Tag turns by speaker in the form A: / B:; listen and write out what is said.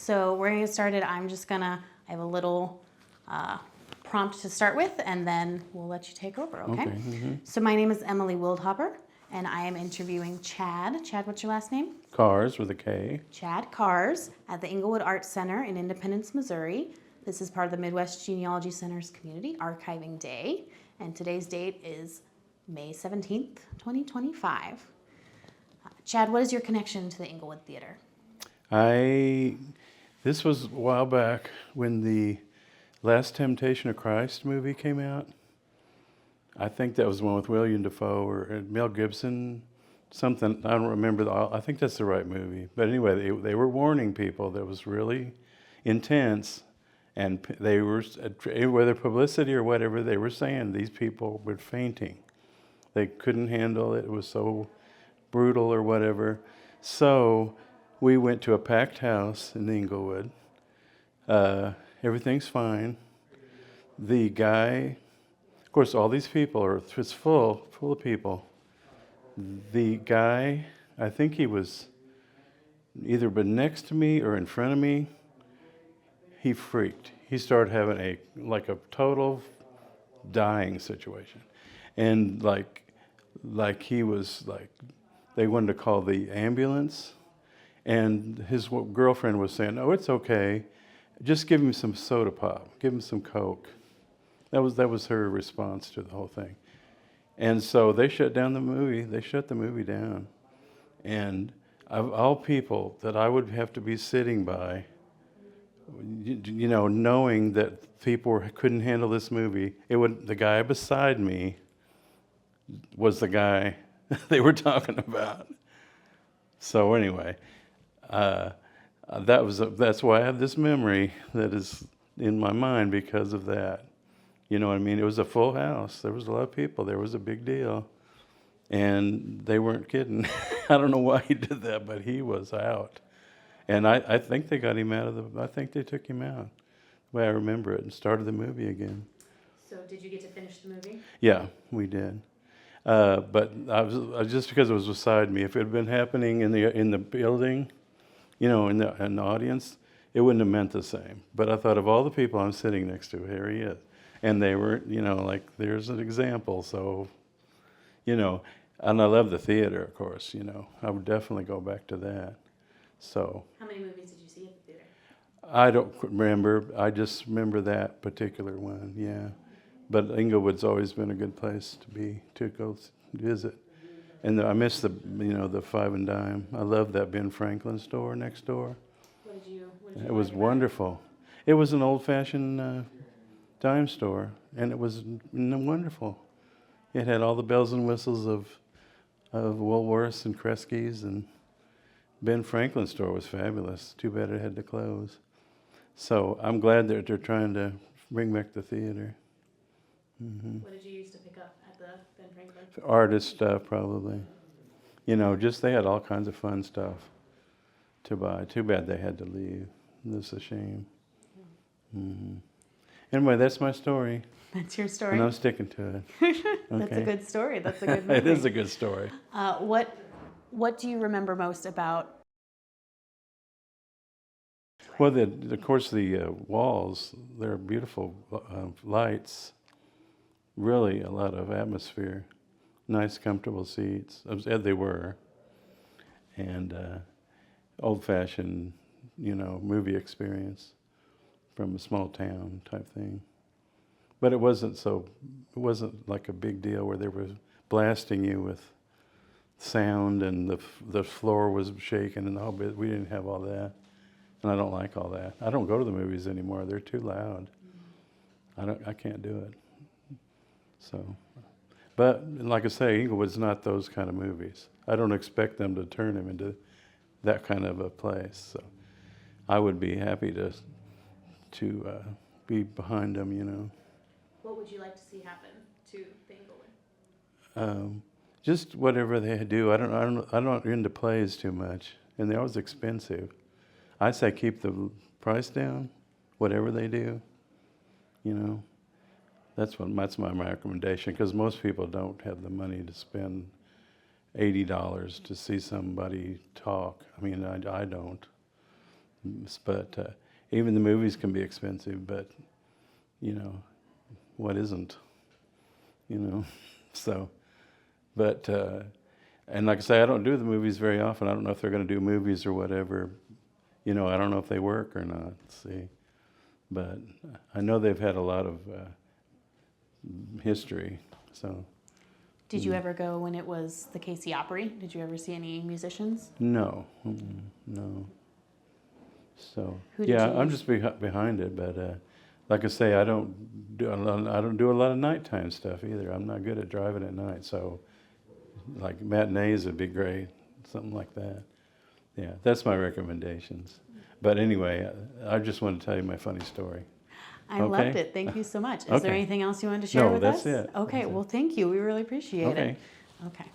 A: So we're gonna get started. I have a little prompt to start with, and then we'll let you take over, okay? So my name is Emily Wildhopper, and I am interviewing Chad. Chad, what's your last name?
B: Kahrs with a K.
A: Chad Kahrs at the Inglewood Arts Center in Independence, Missouri. This is part of the Midwest Genealogy Center's Community Archiving Day, and today's date is May 17th, 2025. Chad, what is your connection to the Inglewood Theater?
B: This was a while back when the Last Temptation of Christ movie came out. I think that was the one with William Dafoe or Mel Gibson, something. I don't remember. I think that's the right movie. But anyway, they were warning people that it was really intense, and they were, whether publicity or whatever, they were saying these people were fainting. They couldn't handle it. It was so brutal or whatever. So we went to a packed house in Inglewood. Everything's fine. The guy, of course, all these people it's full of people. The guy, I think he was either been next to me or in front of me. He freaked. He started having a total dying situation, and he was they wanted to call the ambulance, and his girlfriend was saying, "Oh, it's okay. Just give him some soda pop. Give him some Coke." That was her response to the whole thing. And so they shut down the movie. They shut the movie down. And of all people that I would have to be sitting by, knowing that people couldn't handle this movie, the guy beside me was the guy they were talking about. So anyway, that's why I have this memory that is in my mind because of that. You know what I mean? It was a full house. There was a lot of people. There was a big deal. And they weren't kidding. I don't know why he did that, but he was out. And I think they got him I think they took him out, the way I remember it, and started the movie again.
A: So did you get to finish the movie?
B: Yeah, we did. But I was just because it was beside me. If it had been happening in the building, in the audience, it wouldn't have meant the same. But I thought of all the people I'm sitting next to, here he is. And they were, there's an example. So, and I love the theater, of course, I would definitely go back to that. So.
A: How many movies did you see at the theater?
B: I don't remember. I just remember that particular one, yeah. But Inglewood's always been a good place to go visit. And I miss the Five and Dime. I love that Ben Franklin store next door.
A: What did you
B: It was wonderful. It was an old-fashioned dime store, and it was wonderful. It had all the bells and whistles of Woolworths and Kresge's, and Ben Franklin's store was fabulous. Too bad it had to close. So I'm glad that they're trying to bring back the theater. Mm-hmm.
A: What did you used to pick up at the Ben Franklin?
B: Artist stuff, probably. They had all kinds of fun stuff to buy. Too bad they had to leave. That's a shame. Mm-hmm. Anyway, that's my story.
A: That's your story.
B: And I'm sticking to it.
A: That's a good story. That's a good movie.
B: It is a good story.
A: What do you remember most about?
B: Well, of course, the walls, they're beautiful lights. Really a lot of atmosphere. Nice, comfortable seats. They were. And old-fashioned, movie experience from a small town type thing. But it wasn't like a big deal where they were blasting you with sound and the floor was shaking and the whole bit. We didn't have all that. And I don't like all that. I don't go to the movies anymore. They're too loud. I can't do it. So, but like I say, Inglewood's not those kind of movies. I don't expect them to turn them into that kind of a place. So I would be happy to be behind them,
A: What would you like to see happen to the Inglewood?
B: Just whatever they do. I'm not into plays too much, and they're always expensive. I say keep the price down, whatever they do. That's my recommendation, because most people don't have the money to spend $80 to see somebody talk. I mean, I don't. But even the movies can be expensive, but, you know, what isn't, you know? So, but, and like I say, I don't do the movies very often. I don't know if they're going to do movies or whatever. You know, I don't know if they work or not, see. But I know they've had a lot of history, so.
A: Did you ever go when it was the Casey Opry? Did you ever see any musicians?
B: No, no. So
A: Who did
B: yeah,
A: you
B: I'm
A: use?
B: just behind it, but like I say, I don't do a lot of nighttime stuff either. I'm not good at driving at night, so like matinees would be great, something like that. Yeah, that's my recommendations. But anyway, I just want to tell you my funny story.
A: I
B: Okay.
A: loved it. Thank you so much. Is there
B: Okay.
A: anything else you wanted to share
B: No,
A: with
B: that's
A: us?
B: it.
A: Okay,
B: That's it.
A: well, thank you. We really appreciate
B: Okay.
A: it. Okay.